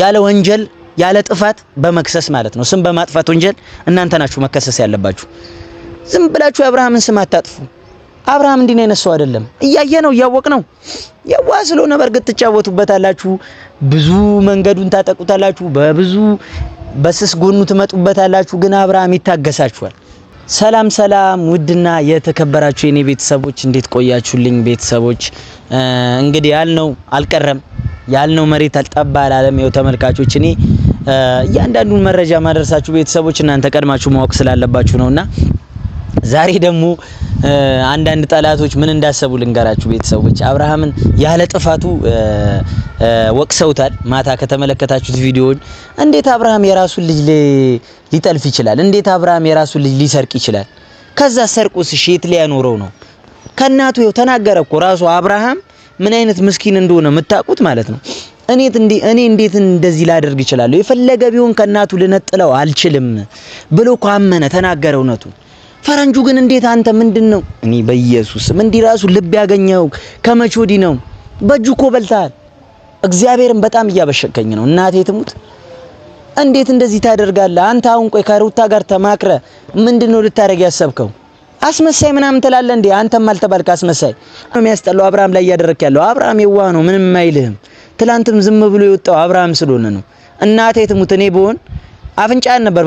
ያለ ወንጀል ያለ ጥፋት በመክሰስ ማለት ነው። ስም በማጥፋት ወንጀል እናንተ ናችሁ መከሰስ ያለባችሁ። ዝም ብላችሁ የአብርሃምን ስም አታጥፉ። አብርሃም እንዲህ ነው የነሳው አይደለም። እያየ ነው እያወቅ ነው። የዋ ስለሆነ በርግጥ ትጫወቱበታላችሁ፣ ብዙ መንገዱን ታጠቁታላችሁ፣ በብዙ በስስ ጎኑ ትመጡበታላችሁ። ግን አብርሃም ይታገሳችኋል። ሰላም ሰላም፣ ውድና የተከበራችሁ የኔ ቤተሰቦች እንዴት ቆያችሁልኝ? ቤተሰቦች እንግዲህ ያልነው አልቀረም፣ ያልነው መሬት አልጠባ አላለም። ይኸው ተመልካቾች እኔ እያንዳንዱን መረጃ ማድረሳችሁ ቤተሰቦች እናንተ ቀድማችሁ ማወቅ ስላለባችሁ ነውና ዛሬ ደግሞ አንዳንድ ጠላቶች ምን እንዳሰቡ ልንገራችሁ ቤተሰቦች። አብርሃምን ያለ ጥፋቱ ወቅሰውታል። ማታ ከተመለከታችሁት ቪዲዮውን እንዴት አብርሃም የራሱን ልጅ ሊጠልፍ ይችላል? እንዴት አብርሃም የራሱን ልጅ ሊሰርቅ ይችላል? ከዛ ሰርቁስ ሼት ሊያኖረው ነው? ከናቱ ይኸው ተናገረ እኮ ራሱ አብርሃም ምን አይነት ምስኪን እንደሆነ የምታውቁት ማለት ነው። እኔ እንዴት እንደዚህ ላደርግ ይችላል? የፈለገ ቢሆን ከናቱ ልነጥለው አልችልም ብሎ አመነ፣ ተናገረ እውነቱን። ፈረንጁ ግን እንዴት አንተ ምንድነው? እኔ በኢየሱስ እንዲህ ራሱ ልብ ያገኘው ከመቼ ወዲህ ነው? በእጁ እኮ በልታል። እግዚአብሔርን በጣም እያበሸከኝ ነው። እናቴ ትሙት፣ እንዴት እንደዚህ ታደርጋለህ አንተ? አሁን ቆይ ከሩታ ጋር ተማክረ ምንድነው ልታረግ ያሰብከው? አስመሳይ ምናምን ትላለህ እንዴ? አንተም አልተባልክ አስመሳይ ነው የሚያስጠላው። አብርሃም ላይ እያደረክ ያለው አብርሃም የዋህ ነው፣ ምንም አይልህም። ትላንትም ዝም ብሎ የወጣው አብርሃም ስለሆነ ነው። እናቴ ትሙት፣ እኔ ብሆን አፍንጫን ነበር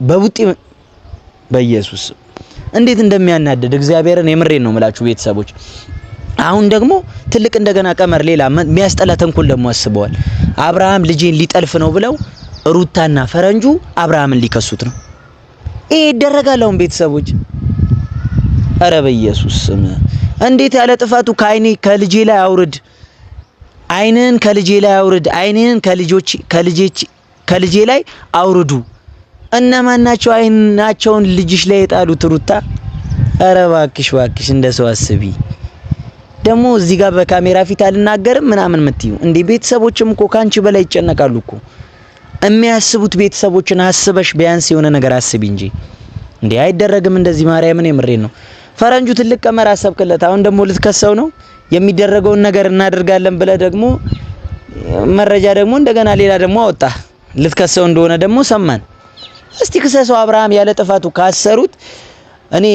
በቡጢ በኢየሱስ እንዴት እንደሚያናደድ እግዚአብሔርን የምሬን ነው የምላችሁ ቤተሰቦች። አሁን ደግሞ ትልቅ እንደገና ቀመር ሌላ የሚያስጠላ ተንኮል ደግሞ አስበዋል። አብርሃም ልጄን ሊጠልፍ ነው ብለው ሩታና ፈረንጁ አብርሃምን ሊከሱት ነው። ይሄ ይደረጋል አሁን ቤተሰቦች። ኧረ በኢየሱስ ስም እንዴት ያለ ጥፋቱ ከልጄ ላይ አውርድ፣ አይንን ከልጄ ላይ አውርድ፣ አይንን ከልጄ ላይ አውርዱ። እነማን ናቸው አይናቸውን ልጅሽ ላይ የጣሉት? ሩታ። ኧረ እባክሽ እንደ ሰው አስቢ። ደግሞ እዚህ ጋር በካሜራ ፊት አልናገርም ምናምን የምትዩ እንዴ? ቤተሰቦችም እኮ ካንቺ በላይ ይጨነቃሉ እኮ። የሚያስቡት ቤተሰቦችን አስበሽ ቢያንስ የሆነ ነገር አስቢ እንጂ እንዴ! አይደረግም እንደዚህ። ማርያምን የምሬን ነው። ፈረንጁ ትልቅ ቀመር አሰብክለት። አሁን ደግሞ ልትከሰው ነው። የሚደረገውን ነገር እናደርጋለን ብለ ደግሞ መረጃ ደግሞ እንደገና ሌላ ደግሞ አወጣ። ልትከሰው እንደሆነ ደግሞ ሰማን። እስቲ ክሰሰው። አብርሃም ያለ ጥፋቱ ካሰሩት እኔ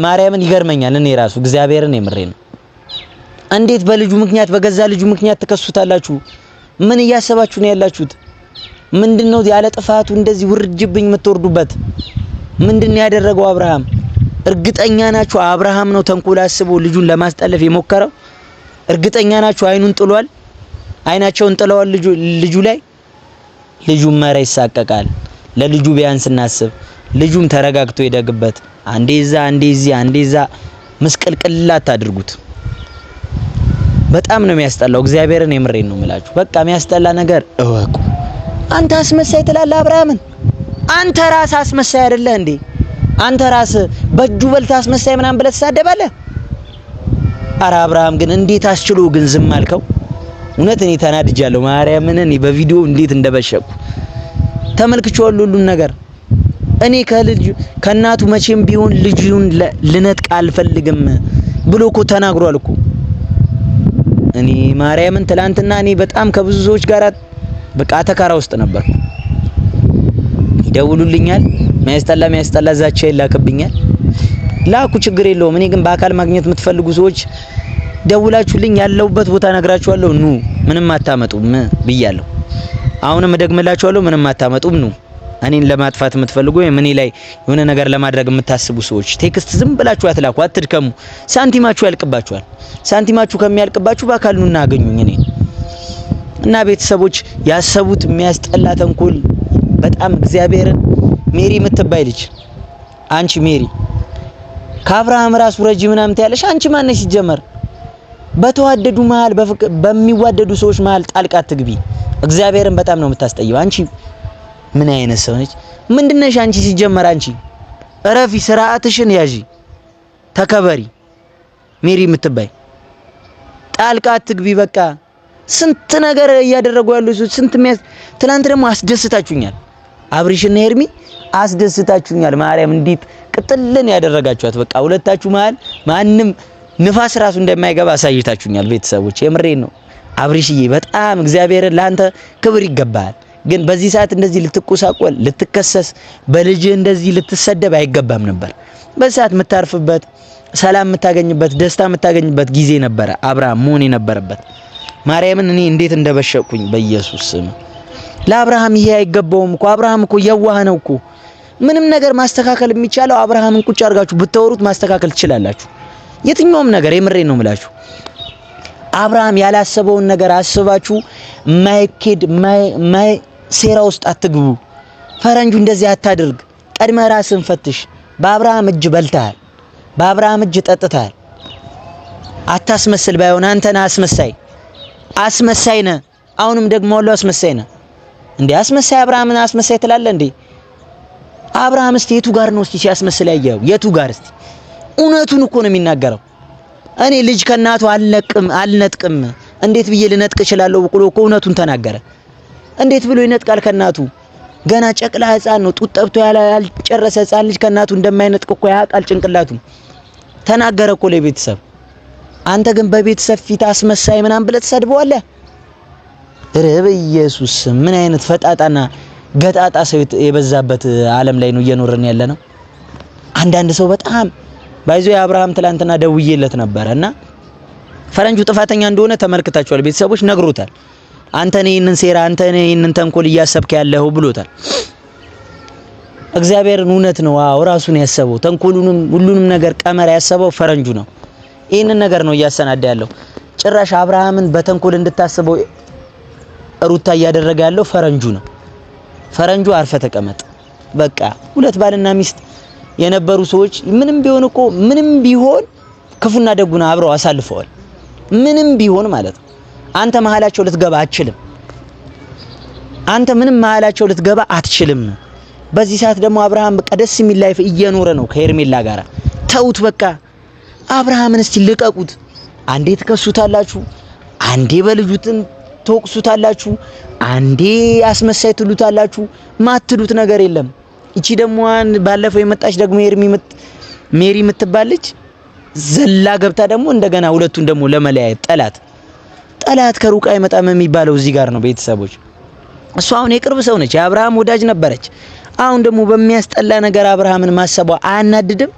ማርያምን ይገርመኛል። እኔ ራሱ እግዚአብሔርን የምሬን ነው። እንዴት በልጁ ምክንያት በገዛ ልጁ ምክንያት ተከሱታላችሁ? ምን እያሰባችሁ ነው ያላችሁት? ምንድነው ያለ ጥፋቱ እንደዚህ ውርጅብኝ የምትወርዱበት? ምንድነው ያደረገው አብርሃም? እርግጠኛ ናችሁ አብርሃም ነው ተንኮል አስቦ ልጁን ለማስጠለፍ የሞከረው? እርግጠኛ ናችሁ አይኑን ጥሏል? አይናቸውን ጥለዋል ልጁ ላይ። ልጁም መራ ይሳቀቃል። ለልጁ ቢያንስ እናስብ። ልጁም ተረጋግቶ ይደግበት። አንዴዛ አንዴዛ መስቀልቅላት አድርጉት። በጣም ነው የሚያስጠላው። እግዚአብሔርን የምሬን ነው የምላችሁ። በቃ የሚያስጠላ ነገር እወቁ። አንተ አስመሳይ ትላለህ አብርሃምን። አንተ ራስህ አስመሳይ አይደለህ እንዴ? አንተ ራስህ በእጁ በልተህ አስመሳይ ምናምን ብለህ ትሳደባለህ። ኧረ አብርሃም ግን እንዴት አስችሎ ግን ዝም አልከው? እውነት እኔ ተናድጃለሁ። ማርያምን እኔ በቪዲዮ እንዴት እንደበሸኩ ተመልክቼዋለሁ ሁሉን ነገር። እኔ ከእናቱ መቼም ቢሆን ልጁን ልነጥቅ አልፈልግም ብሎ እኮ ተናግሯል እኮ። እኔ ማርያምን ትላንትና እኔ በጣም ከብዙ ሰዎች ጋር በቃ ተካራ ውስጥ ነበር። ይደውሉልኛል፣ የሚያስጠላ ዛቻ ይላክብኛል። ላኩ፣ ችግር የለውም። እኔ ግን በአካል ማግኘት የምትፈልጉ ሰዎች ደውላችሁልኝ ያለውበት ቦታ ነግራችኋለሁ። ኑ ምንም አታመጡም ብያለሁ። አሁንም እደግምላችኋለሁ፣ ምንም አታመጡም። ኑ እኔን ለማጥፋት የምትፈልጉ ወይም እኔ ላይ የሆነ ነገር ለማድረግ የምታስቡ ሰዎች ቴክስት ዝም ብላችሁ አትላኩ፣ አትድከሙ። ሳንቲማችሁ ያልቅባችኋል። ሳንቲማችሁ ከሚያልቅባችሁ በአካል ኑና አገኙኝ እኔ እና ቤተሰቦች። ያሰቡት የሚያስጠላ ተንኮል በጣም እግዚአብሔርን። ሜሪ የምትባይ ልጅ አንቺ ሜሪ ከአብርሃም ራሱ ረጂ ምናምን ታያለሽ። አንቺ ማን ነሽ ሲጀመር? በተዋደዱ መሃል በሚዋደዱ ሰዎች መሃል ጣልቃ አትግቢ። እግዚአብሔርን በጣም ነው የምታስጠይው። አንቺ ምን አይነት ሰው ነች? ምንድነሽ አንቺ ሲጀመር? አንቺ እረፊ፣ ስርዓትሽን ያዢ፣ ተከበሪ። ሜሪ የምትባይ ጣልቃ አትግቢ። በቃ ስንት ነገር እያደረጉ ያሉ ስንት ትላንት ደግሞ አስደስታችሁኛል። አብሪሽና ሄርሚ አስደስታችሁኛል። ማርያም እንዴት ቅጥልን ያደረጋችኋት። በቃ ሁለታችሁ መሃል ማንም ንፋስ ራሱ እንደማይገባ አሳይታችሁኛል ቤተሰቦች። የምሬን ነው። አብርሽዬ በጣም እግዚአብሔርን ላንተ ክብር ይገባል። ግን በዚህ ሰዓት እንደዚህ ልትቆሳቆል ልትከሰስ በልጅ እንደዚህ ልትሰደብ አይገባም ነበር። በዚህ ሰዓት የምታርፍበት ሰላም የምታገኝበት ደስታ የምታገኝበት ጊዜ ነበረ አብርሃም መሆን የነበረበት። ማርያምን እኔ እንዴት እንደበሸኩኝ በኢየሱስ ስም። ለአብርሃም ይሄ አይገባውም እኮ አብርሃም እኮ የዋህ ነው እኮ። ምንም ነገር ማስተካከል የሚቻለው አብርሃምን ቁጭ አድርጋችሁ ብታወሩት ማስተካከል ትችላላችሁ። የትኛውም ነገር የምሬን ነው የምላችሁ። አብርሃም ያላሰበውን ነገር አስባችሁ ማይኬድ ማይ ሴራ ውስጥ አትግቡ። ፈረንጁ እንደዚህ አታድርግ። ቀድመ ራስን ፈትሽ። በአብርሃም እጅ በልተሃል፣ በአብርሃም እጅ ጠጥተሃል። አታስመስል። ባይሆን አንተ ነህ አስመሳይ ነህ። አሁንም ደግሞ ሁሉ አስመሳይ ነህ እንዴ? አስመሳይ አብርሃምን አስመሳይ ትላለህ እንዴ? አብርሃም እስቲ የቱ ጋር ነው እስቲ ሲያስመስል ያየው? የቱ ጋር እስቲ? እውነቱን እኮ ነው የሚናገረው። እኔ ልጅ ከናቱ አልነጥቅም እንዴት ብዬ ልነጥቅ እችላለሁ ብሎ እኮ እውነቱን ተናገረ። እንዴት ብሎ ይነጥቃል ከናቱ? ገና ጨቅላ ህፃን ነው። ጡት ጠብቶ ያልጨረሰ ህፃን ልጅ ከናቱ እንደማይነጥቅ እኮ ያውቃል ጭንቅላቱ። ተናገረ እኮ ለቤተሰብ። አንተ ግን በቤተሰብ ፊት አስመሳይ ምናምን ብለህ ተሰድበዋለህ። ረብ ኢየሱስ ምን አይነት ፈጣጣና ገጣጣ ሰው የበዛበት ዓለም ላይ ነው እየኖርን ያለ ነው። አንዳንድ ሰው በጣም ባይዞ የአብርሃም ትላንትና ደውዬለት ነበርና ፈረንጁ ጥፋተኛ እንደሆነ ተመልክታችኋል። ቤተሰቦች ነግሮታል። አንተ ነህ ይሄንን ሴራ አንተ ነህ ይሄንን ተንኮል እያሰብክ ያለኸው ብሎታል። እግዚአብሔርን እውነት ነው። አዎ ራሱን ያሰበው ተንኮሉንም ሁሉንም ነገር ቀመር ያሰበው ፈረንጁ ነው። ይሄንን ነገር ነው እያሰናዳ ያለው። ጭራሽ አብርሃምን በተንኮል እንድታስበው ሩታ እያደረገ ያለው ፈረንጁ ነው። ፈረንጁ አርፈ ተቀመጥ በቃ። ሁለት ባልና ሚስት የነበሩ ሰዎች ምንም ቢሆን ክፉና ደጉና አብረው አሳልፈዋል። ምንም ቢሆን ማለት ነው። አንተ መሃላቸው ልትገባ አትችልም። አንተ ምንም መሃላቸው ልትገባ አትችልም። በዚህ ሰዓት ደግሞ አብርሃም በቃ ደስ የሚል ላይፍ እየኖረ ነው ከሄርሜላ ጋር። ተውት በቃ አብርሃምን እስቲ ልቀቁት። አንዴ ትከሱታላችሁ፣ አንዴ በልጁትን ተወቅሱታላችሁ፣ አንዴ አስመሳይ ትሉታላችሁ። ማትሉት ነገር የለም። እቺ ደግሞ ባለፈው የመጣች ደግሞ ሜሪ የምትባልች ዘላ ገብታ ደግሞ እንደገና ሁለቱን ደግሞ ለመለያየት ጠላት ከሩቅ አይመጣም የሚባለው እዚህ ጋር ነው ቤተሰቦች። እሷ አሁን የቅርብ ሰው ነች፣ የአብርሃም ወዳጅ ነበረች። አሁን ደግሞ በሚያስጠላ ነገር አብርሃምን ማሰቧ አያናድድም?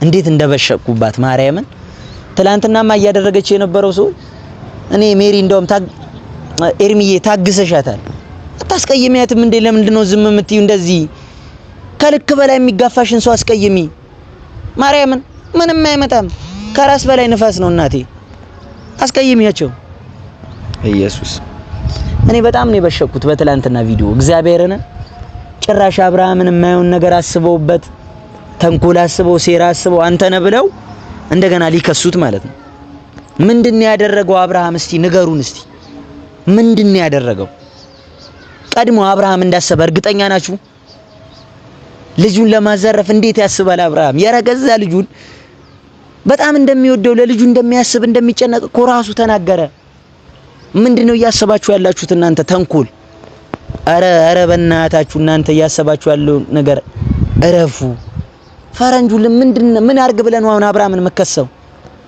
እንዴት እንደበሸኩባት ማርያምን። ትላንትናማ እያደረገች የነበረው ሰው እኔ ሜሪ እንደውም ኤርሚዬ ታግሰሻታል። አታስቀይሚያትም እንዴ? ለምንድን ነው ዝም የምትይው? እንደዚህ ከልክ በላይ የሚጋፋሽን ሰው አስቀይሚ ማርያምን። ምንም አይመጣም። ከራስ በላይ ንፋስ ነው እናቴ። አስቀይሚያቸው ኢየሱስ። እኔ በጣም ነው የበሸኩት በትላንትና ቪዲዮ እግዚአብሔርን። ጭራሽ አብርሃምን የማይሆን ነገር አስበውበት ተንኮል አስበው ሴራ አስበው አንተ ነህ ብለው እንደገና ሊከሱት ማለት ነው። ምንድነው ያደረገው አብርሃም? እስቲ ንገሩን እስቲ ምንድነው ያደረገው? ቀድሞ አብርሃም እንዳሰበ እርግጠኛ ናችሁ? ልጁን ለማዘረፍ እንዴት ያስባል አብርሃም? የረገዛ ልጁን በጣም እንደሚወደው ለልጁ እንደሚያስብ እንደሚጨነቅ እኮ ራሱ ተናገረ። ምንድነው እያሰባችሁ ያላችሁት እናንተ ተንኮል? አረ በእናታችሁ እናንተ እያሰባችሁ ያለው ነገር እረፉ። ፈረንጁ ምን አርግ ብለን ነው አሁን አብርሃምን መከሰው?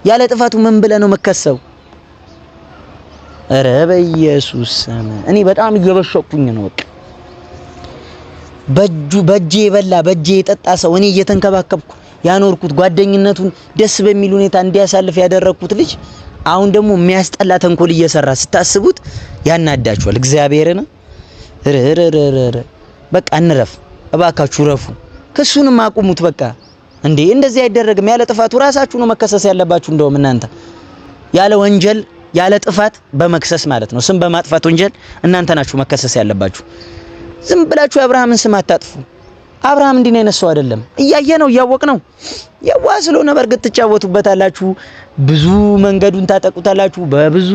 ያለ ጥፋቱ ምን ብለን ነው መከሰው? አረ በኢየሱስ እኔ በጣም እየበሸኩኝ ነው። በእጄ የበላ በእጄ የጠጣ ሰው እኔ እየተንከባከብኩ ያኖርኩት ጓደኝነቱን ደስ በሚል ሁኔታ እንዲያሳልፍ ያደረኩት ልጅ አሁን ደግሞ የሚያስጠላ ተንኮል እየሰራ ስታስቡት ያናዳችኋል። እግዚአብሔርን በቃ እንረፍ እባካችሁ ረፉ። ክሱንም አቁሙት በቃ እንዴ! እንደዚህ አይደረግም። ያለ ጥፋቱ ራሳችሁ ነው መከሰስ ያለባችሁ። እንደውም እናንተ ያለ ወንጀል ያለ ጥፋት በመክሰስ ማለት ነው፣ ስም በማጥፋት ወንጀል እናንተ ናችሁ መከሰስ ያለባችሁ። ዝም ብላችሁ የአብርሃምን ስም አታጥፉ። አብርሃም እንዲህ ነው የነሳው አይደለም። እያየ ነው እያወቅ ነው። የዋ ስለሆነ በርግጥ ትጫወቱበታላችሁ፣ ብዙ መንገዱን ታጠቁታላችሁ፣ በብዙ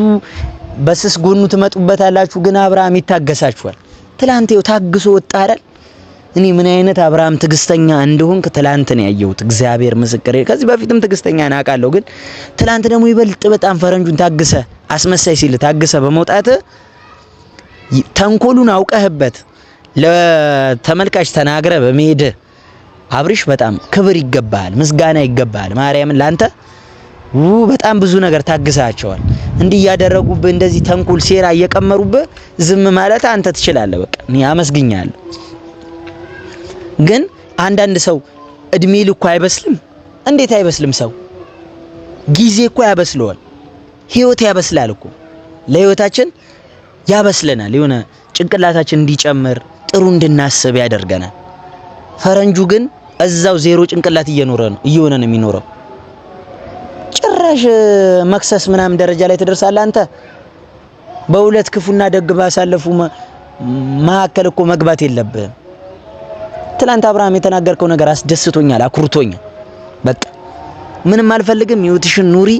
በስስ ጎኑ ትመጡበታላችሁ። ግን አብርሃም ይታገሳችኋል። ትላንት ይኸው ታግሶ ወጣ አይደል? እኔ ምን አይነት አብርሃም ትግስተኛ እንደሆንክ ትላንት ነው ያየሁት። እግዚአብሔር ምስክሬ። ከዚህ በፊትም ትግስተኛ ናቃለሁ፣ ግን ትላንት ደግሞ ይበልጥ በጣም ፈረንጁን ታግሰ አስመሳይ ሲል ታግሰ በመውጣት ተንኮሉን አውቀህበት ለተመልካች ተናግረ በመሄድ አብርሽ በጣም ክብር ይገባል፣ ምስጋና ይገባል። ማርያምን ላንተ በጣም ብዙ ነገር ታግሳቸዋል። እንዲህ ያደረጉብህ እንደዚህ ተንኩል ሴራ እየቀመሩብህ ዝም ማለት አንተ ትችላለህ። በቃ እኔ አመስግኛለሁ። ግን አንዳንድ ሰው እድሜ ልኩ አይበስልም። እንዴት አይበስልም? ሰው ጊዜ እኮ ያበስለዋል። ህይወት ያበስላል እኮ ለህይወታችን ያበስለናል። የሆነ ጭንቅላታችን እንዲጨምር ጥሩ እንድናስብ ያደርገናል። ፈረንጁ ግን እዛው ዜሮ ጭንቅላት እየሆነ ነው የሚኖረው። ጭራሽ መክሰስ ምናምን ደረጃ ላይ ትደርሳለህ አንተ። በሁለት ክፉና ደግ ባሳለፉ መሀከል እኮ መግባት የለብህም። ትላንት አብርሃም የተናገርከው ነገር አስደስቶኛል፣ አኩርቶኛል። በቃ ምንም አልፈልግም፣ ህይወትሽን ኑሪ።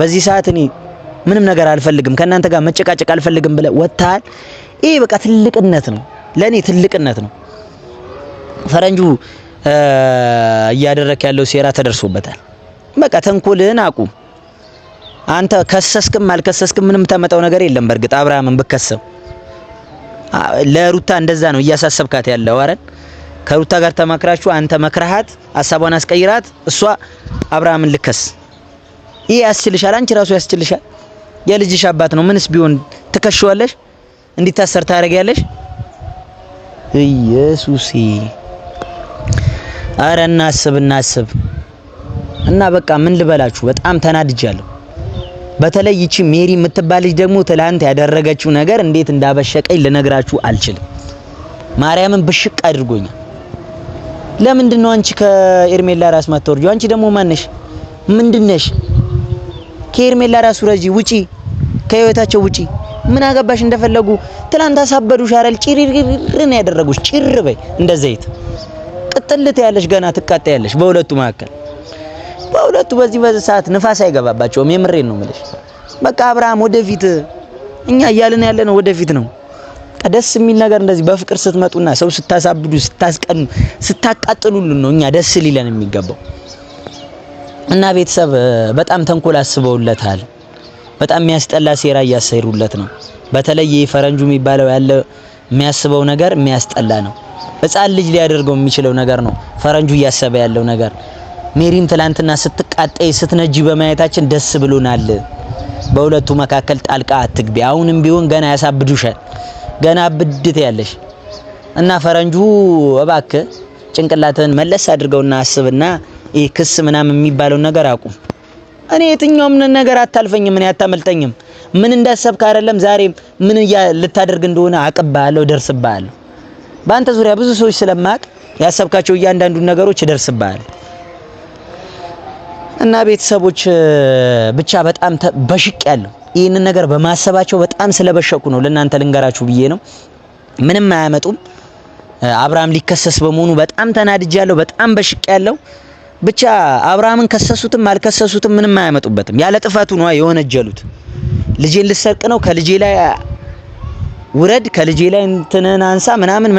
በዚህ ሰዓት እኔ ምንም ነገር አልፈልግም፣ ከናንተ ጋር መጨቃጨቅ አልፈልግም ብለህ ወጥተሃል። ይሄ በቃ ትልቅነት ነው፣ ለኔ ትልቅነት ነው። ፈረንጁ እያደረክ ያለው ሴራ ተደርሶበታል። በቃ ተንኮልህን አቁም። አንተ ከሰስክም አልከሰስክም ምንም ተመጣው ነገር የለም። በርግጥ አብርሃምን ብከሰም ለሩታ እንደዛ ነው እያሳሰብካት ያለው አይደል? ከሩታ ጋር ተማክራችሁ አንተ መክረሃት ሐሳቧን አስቀይራት እሷ አብርሃምን ልከስ። ይሄ ያስችልሻል? አንቺ ራሱ ያስችልሻል? የልጅሽ አባት ነው። ምንስ ቢሆን ትከሽዋለሽ? እንዲታሰር ታረጋለሽ? ኢየሱስ አረ እናስብ እና በቃ ምን ልበላችሁ፣ በጣም ተናድጃለሁ። በተለይ ይቺ ሜሪ የምትባል ልጅ ደግሞ ትላንት ያደረገችው ነገር እንዴት እንዳበሸቀኝ ልነግራችሁ አልችልም። ማርያምን ብሽቅ አድርጎኛል። ለምንድን ነው አንቺ ከኤርሜላ ራስ ማትወርጂው? አንቺ ደግሞ ማነሽ? ምንድነሽ? ከኤርሜላ ራስ ረጂ ውጪ፣ ከህይወታቸው ውጪ። ምን አገባሽ? እንደፈለጉ ትላንት አሳበዱሽ አይደል? ጭሪርን ያደረጉሽ። ጭር በይ እንደ ዘይት ቅጥልት ያለሽ ገና ትቃጠያለሽ። በሁለቱ መካከል በሁለቱ በዚህ ሰዓት ንፋስ አይገባባቸውም። የምሬን ነው የምልሽ። በቃ አብርሃም ወደፊት፣ እኛ እያልን ያለነው ወደፊት ነው። ደስ የሚል ነገር እንደዚህ በፍቅር ስትመጡና ሰው ስታሳብዱ፣ ስታስቀኑ፣ ስታቃጥሉልን ነው እኛ ደስ ሊለን የሚገባው። እና ቤተሰብ በጣም ተንኮል አስበውለታል። በጣም የሚያስጠላ ሴራ እያሰሩለት ነው። በተለይ ፈረንጁ የሚባለው ያለ የሚያስበው ነገር የሚያስጠላ ነው። ሕፃን ልጅ ሊያደርገው የሚችለው ነገር ነው ፈረንጁ እያሰበ ያለው ነገር። ሜሪም ትላንትና ስትቃጠይ ስትነጂ በማየታችን ደስ ብሎናል። በሁለቱ መካከል ጣልቃ አትግቢ። አሁንም ቢሆን ገና ያሳብዱሻል። ገና ብድት ያለሽ እና ፈረንጁ እባክህ ጭንቅላትህን መለስ አድርገውና አስብና ይሄ ክስ ምናምን የሚባለው ነገር አቁም። እኔ የትኛውም ነገር አታልፈኝም፣ እኔ አታመልጠኝም። ምን እንዳሰብክ አይደለም ዛሬም ምን ልታደርግ እንደሆነ አቅባለሁ፣ ደርስባለሁ። በአንተ ዙሪያ ብዙ ሰዎች ስለማቅ ያሰብካቸው እያንዳንዱ ነገሮች ደርስባለሁ። እና ቤተሰቦች ብቻ በጣም በሽቅ ያለው ይህንን ነገር በማሰባቸው በጣም ስለበሸቁ ነው ለእናንተ ልንገራችሁ ብዬ ነው። ምንም አያመጡም። አብርሃም ሊከሰስ በመሆኑ በጣም ተናድጃለሁ። በጣም በሽቅ ያለው ብቻ አብርሃምን ከሰሱትም አልከሰሱትም ምንም አያመጡበትም። ያለ ጥፋቱ ነው የወነጀሉት። ልጄን ልሰርቅ ነው፣ ከልጄ ላይ ውረድ፣ ከልጄ ላይ እንትነን አንሳ ምናምን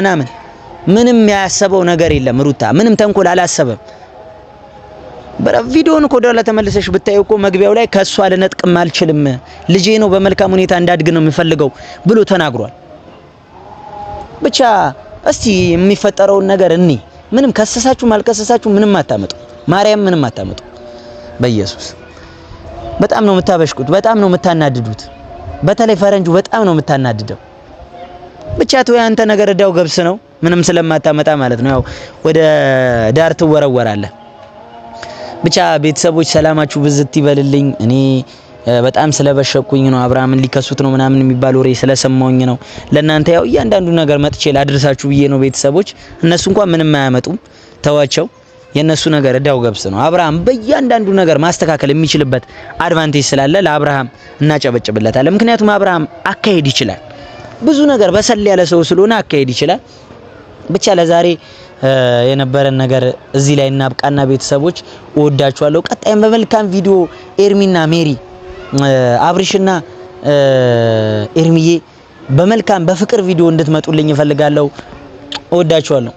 ምንም ያሰበው ነገር የለም። ሩታ ምንም ተንኮል አላሰበም። ቪዲዮውን እኮ ወደኋላ ተመልሰሽ ብታየው እኮ መግቢያው ላይ ከሷ ልነጥቅም አልችልም፣ ልጄ ነው በመልካም ሁኔታ እንዳድግ ነው የሚፈልገው ብሎ ተናግሯል። ብቻ እስቲ የሚፈጠረውን ነገር እኔ ምንም ከሰሳችሁ ማልከሰሳችሁ ምንም አታመጡ። ማርያም ምንም አታመጡ። በኢየሱስ በጣም ነው የምታበሽቁት፣ በጣም ነው የምታናድዱት። በተለይ ፈረንጁ በጣም ነው የምታናድደው። ብቻ ተው ያንተ ነገር እዳው ገብስ ነው፣ ምንም ስለማታመጣ ማለት ነው። ያው ወደ ዳር ትወረወራለህ። ብቻ ቤተሰቦች ሰላማችሁ ብዝት ይበልልኝ። እኔ በጣም ስለበሸኩኝ ነው አብርሃምን ሊከሱት ነው ምናምን የሚባል ወሬ ስለሰማውኝ ነው ለእናንተ ያው እያንዳንዱ ነገር መጥቼ ላድርሳችሁ ብዬ ነው። ቤተሰቦች እነሱ እንኳን ምንም አያመጡም፣ ተዋቸው። የነሱ ነገር እዳው ገብስ ነው። አብርሃም በእያንዳንዱ ነገር ማስተካከል የሚችልበት አድቫንቴጅ ስላለ ለአብርሃም እናጨበጭብለታለን። ምክንያቱም አብርሃም አካሄድ ይችላል፣ ብዙ ነገር በሰል ያለ ሰው ስለሆነ አካሄድ ይችላል። ብቻ ለዛሬ የነበረን ነገር እዚህ ላይ እናብቃና ቤተሰቦች እወዳችኋለሁ። ቀጣይም በመልካም ቪዲዮ ኤርሚና ሜሪ አብርሽና ኤርሚዬ በመልካም በፍቅር ቪዲዮ እንድትመጡልኝ እፈልጋለሁ። እወዳችኋለሁ።